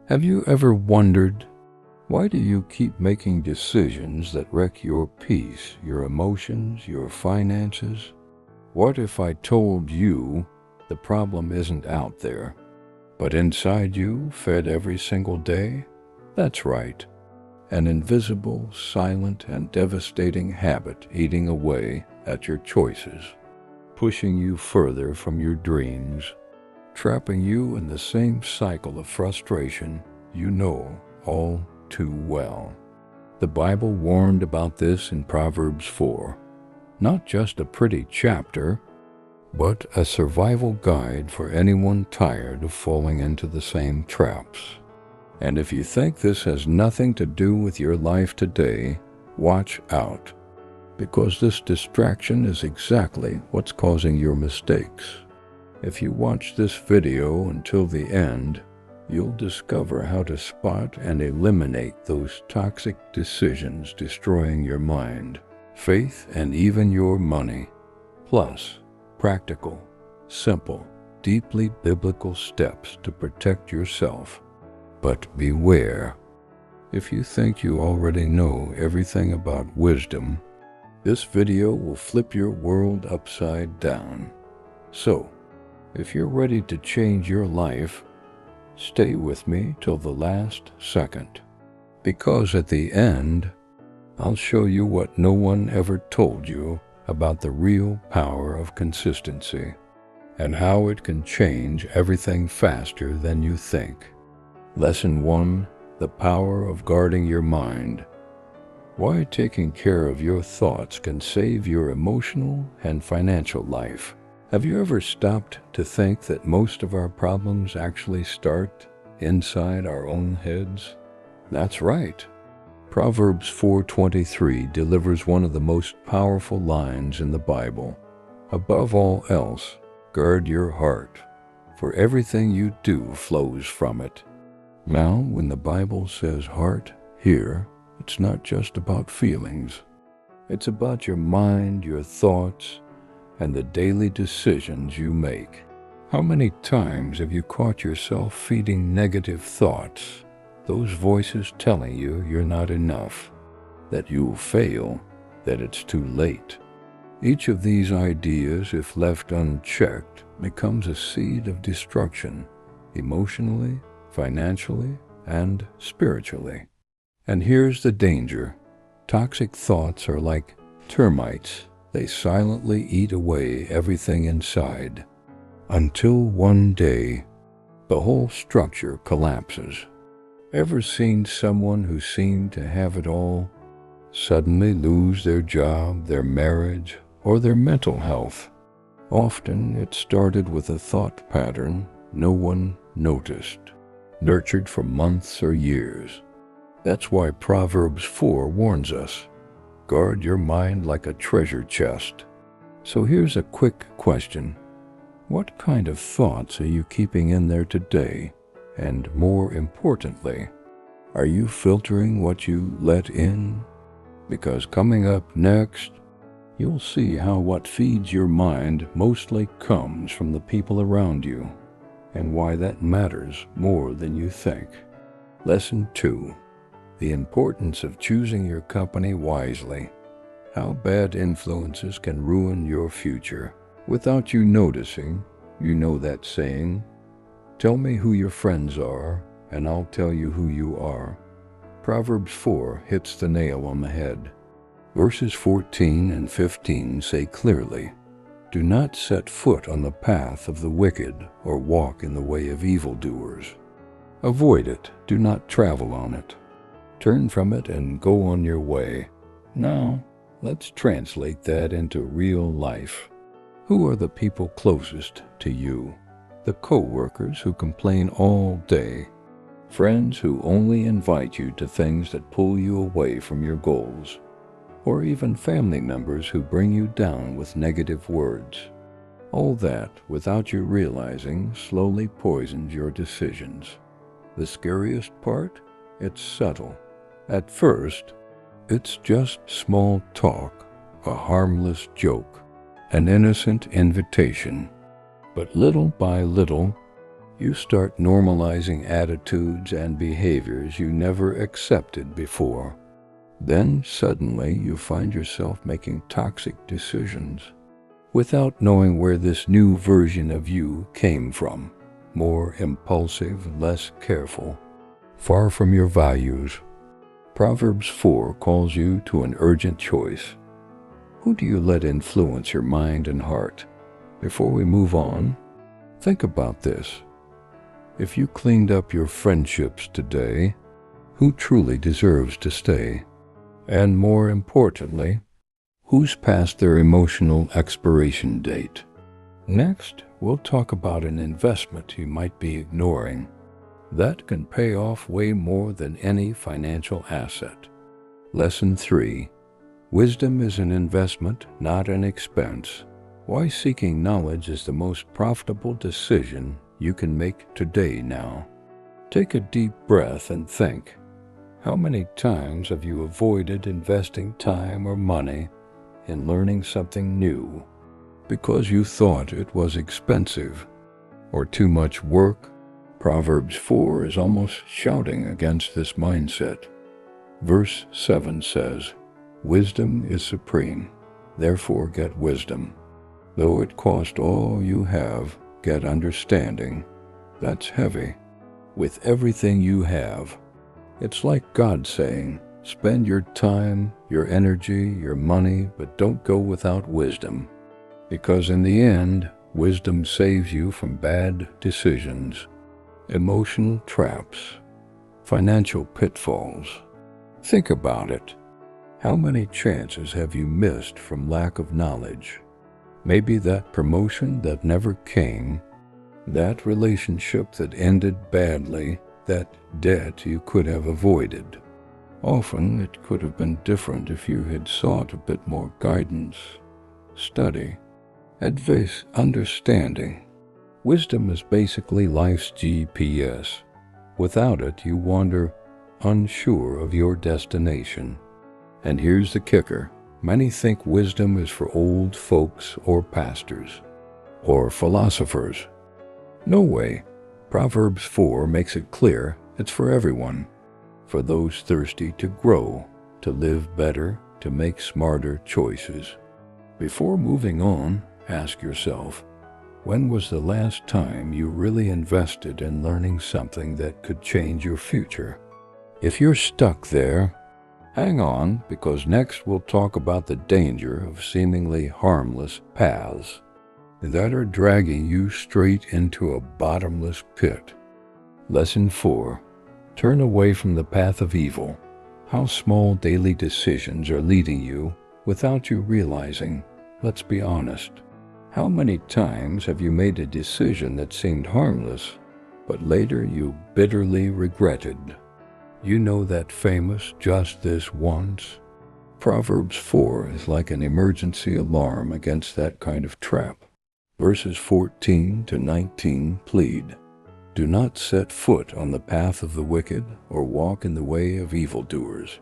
Have you ever wondered, why do you keep making decisions that wreck your peace, your emotions, your finances? What if I told you the problem isn't out there, but inside you, fed every single day? That's right. An invisible, silent, and devastating habit eating away at your choices, pushing you further from your dreams, trapping you in the same cycle of frustration you know all too well. The Bible warned about this in Proverbs 4, not just a pretty chapter, but a survival guide for anyone tired of falling into the same traps. And if you think this has nothing to do with your life today, watch out, because this distraction is exactly what's causing your mistakes. If you watch this video until the end, you'll discover how to spot and eliminate those toxic decisions destroying your mind, faith, and even your money. Plus, practical, simple, deeply biblical steps to protect yourself. But beware, if you think you already know everything about wisdom, this video will flip your world upside down. So, if you're ready to change your life, stay with me till the last second, because at the end, I'll show you what no one ever told you about the real power of consistency and how it can change everything faster than you think. Lesson 1, the power of guarding your mind. Why taking care of your thoughts can save your emotional and financial life. Have you ever stopped to think that most of our problems actually start inside our own heads? That's right. Proverbs 4:23 delivers one of the most powerful lines in the Bible. Above all else, guard your heart, for everything you do flows from it. Now, when the Bible says heart here, it's not just about feelings. It's about your mind, your thoughts, and the daily decisions you make. How many times have you caught yourself feeding negative thoughts, those voices telling you you're not enough, that you'll fail, that it's too late? Each of these ideas, if left unchecked, becomes a seed of destruction, emotionally, financially, and spiritually. And here's the danger. Toxic thoughts are like termites. They silently eat away everything inside, until one day, the whole structure collapses. Ever seen someone who seemed to have it all suddenly lose their job, their marriage, or their mental health? Often it started with a thought pattern no one noticed, nurtured for months or years. That's why Proverbs 4 warns us, guard your mind like a treasure chest. So here's a quick question. What kind of thoughts are you keeping in there today? And more importantly, are you filtering what you let in? Because coming up next, you'll see how what feeds your mind mostly comes from the people around you, and why that matters more than you think. Lesson 2. The importance of choosing your company wisely. How bad influences can ruin your future without you noticing. You know that saying, tell me who your friends are, and I'll tell you who you are. Proverbs 4 hits the nail on the head. Verses 14 and 15 say clearly, do not set foot on the path of the wicked or walk in the way of evildoers. Avoid it, do not travel on it. Turn from it and go on your way. Now, let's translate that into real life. Who are the people closest to you? The co-workers who complain all day. Friends who only invite you to things that pull you away from your goals. Or even family members who bring you down with negative words. All that, without you realizing, slowly poisons your decisions. The scariest part? It's subtle. At first, it's just small talk, a harmless joke, an innocent invitation. But little by little, You start normalizing attitudes and behaviors you never accepted before. Then suddenly you find yourself making toxic decisions without knowing where this new version of you came from. More impulsive, less careful, far from your values. Proverbs 4 calls you to an urgent choice. Who do you let influence your mind and heart? Before we move on, think about this. If you cleaned up your friendships today, who truly deserves to stay? And more importantly, who's past their emotional expiration date? Next, we'll talk about an investment you might be ignoring that can pay off way more than any financial asset. Lesson 3. Wisdom is an investment, not an expense. Why seeking knowledge is the most profitable decision you can make today now. Take a deep breath and think. How many times have you avoided investing time or money in learning something new because you thought it was expensive or too much work? Proverbs 4 is almost shouting against this mindset. Verse 7 says, "Wisdom is supreme, therefore get wisdom. Though it cost all you have, get understanding." That's heavy. With everything you have. It's like God saying, spend your time, your energy, your money, but don't go without wisdom. Because in the end, wisdom saves you from bad decisions, emotional traps, financial pitfalls. Think about it. How many chances have you missed from lack of knowledge? Maybe that promotion that never came, that relationship that ended badly, that debt you could have avoided. Often it could have been different if you had sought a bit more guidance, study, advice, understanding. Wisdom is basically life's GPS. Without it, you wander unsure of your destination. And here's the kicker. Many think wisdom is for old folks or pastors or philosophers. No way. Proverbs 4 makes it clear it's for everyone. For those thirsty to grow, to live better, to make smarter choices. Before moving on, ask yourself, when was the last time you really invested in learning something that could change your future? If you're stuck there, hang on, because next we'll talk about the danger of seemingly harmless paths that are dragging you straight into a bottomless pit. Lesson 4. Turn away from the path of evil. How small daily decisions are leading you without you realizing. Let's be honest. How many times have you made a decision that seemed harmless, but later you bitterly regretted? You know that famous "just this once"? Proverbs 4 is like an emergency alarm against that kind of trap. Verses 14 to 19 plead, "Do not set foot on the path of the wicked or walk in the way of evildoers.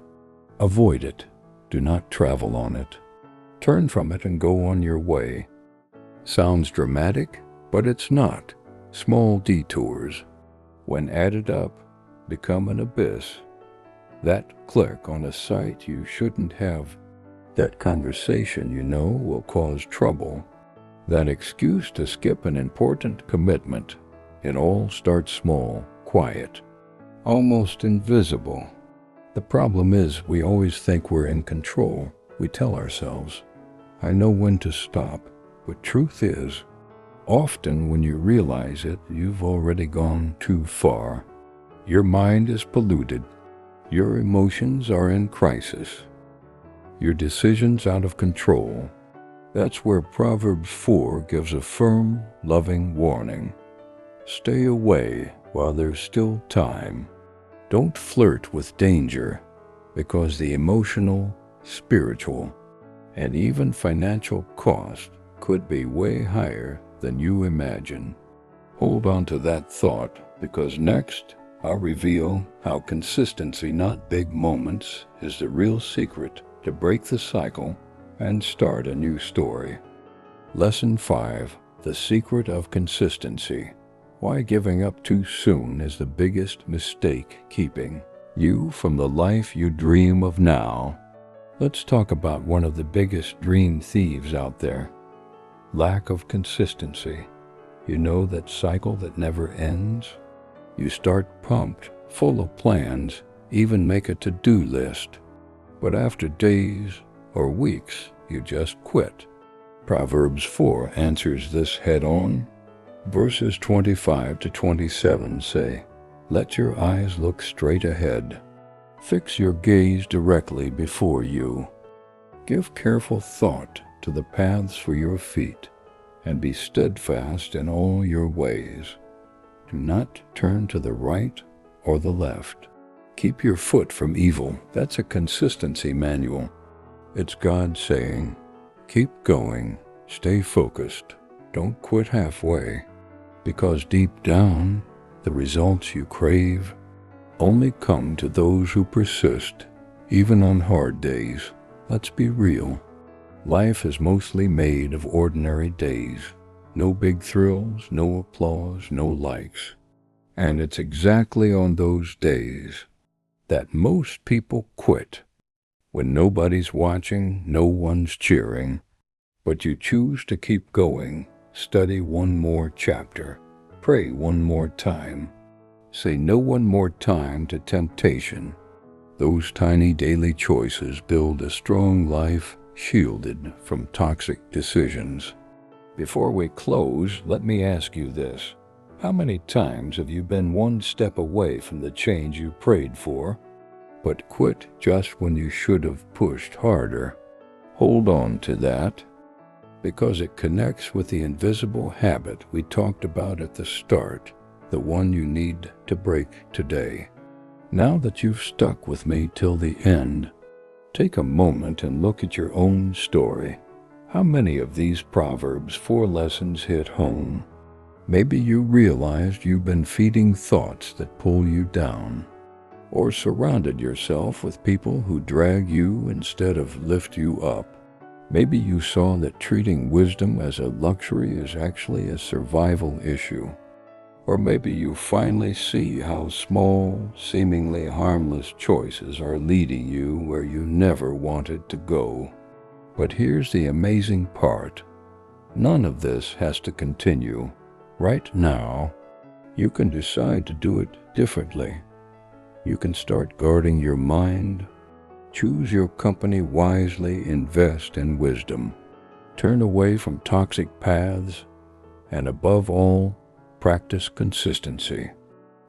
Avoid it. Do not travel on it. Turn from it and go on your way." Sounds dramatic, but it's not. Small detours, when added up, become an abyss. That click on a site you shouldn't have. That conversation you know will cause trouble. That excuse to skip an important commitment. It all starts small, quiet, almost invisible. The problem is we always think we're in control. We tell ourselves, "I know when to stop." But truth is, often when you realize it, you've already gone too far. Your mind is polluted. Your emotions are in crisis. Your decisions out of control. That's where Proverbs 4 gives a firm, loving warning. Stay away while there's still time. Don't flirt with danger, because the emotional, spiritual, and even financial cost could be way higher than you imagine. Hold on to that thought, because next I'll reveal how consistency, not big moments, is the real secret to break the cycle and start a new story. Lesson 5. The secret of consistency. Why giving up too soon is the biggest mistake keeping you from the life you dream of now. Let's talk about one of the biggest dream thieves out there. Lack of consistency. You know that cycle that never ends? You start pumped, full of plans, even make a to-do list. But after days or weeks, you just quit. Proverbs 4 answers this head-on. Verses 25 to 27 say, "Let your eyes look straight ahead. Fix your gaze directly before you. Give careful thought to the paths for your feet, and be steadfast in all your ways. Do not turn to the right or the left. Keep your foot from evil." That's a consistency manual. It's God saying, keep going, stay focused, don't quit halfway. Because deep down, the results you crave only come to those who persist, even on hard days. Let's be real. Life is mostly made of ordinary days. No big thrills, no applause, no likes. And it's exactly on those days that most people quit. When nobody's watching, no one's cheering. But you choose to keep going. Study one more chapter. Pray one more time. Say no one more time to temptation. Those tiny daily choices build a strong life shielded from toxic decisions. Before we close, let me ask you this. How many times have you been one step away from the change you prayed for, but quit just when you should have pushed harder? Hold on to that, because it connects with the invisible habit we talked about at the start, the one you need to break today. Now that you've stuck with me till the end, take a moment and look at your own story. How many of these Proverbs 4 lessons hit home? Maybe you realized you've been feeding thoughts that pull you down, or surrounded yourself with people who drag you instead of lift you up. Maybe you saw that treating wisdom as a luxury is actually a survival issue. Or maybe you finally see how small, seemingly harmless choices are leading you where you never wanted to go. But here's the amazing part. None of this has to continue. Right now, you can decide to do it differently. You can start guarding your mind. Choose your company wisely, invest in wisdom. Turn away from toxic paths, and above all, practice consistency.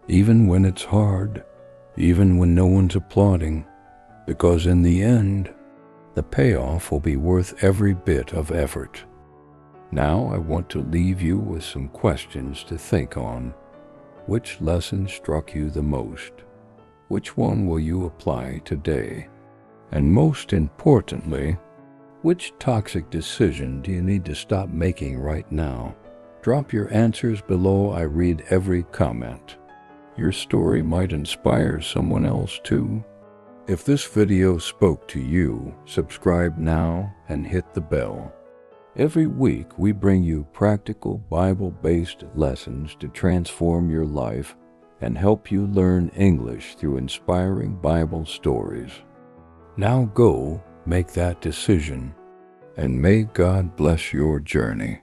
Even when it's hard, even when no one's applauding, because in the end, the payoff will be worth every bit of effort. Now I want to leave you with some questions to think on. Which lesson struck you the most? Which one will you apply today? And most importantly, which toxic decision do you need to stop making right now? Drop your answers below. I read every comment. Your story might inspire someone else too. If this video spoke to you, subscribe now and hit the bell. Every week we bring you practical Bible-based lessons to transform your life and help you learn English through inspiring Bible stories. Now go make that decision, and may God bless your journey.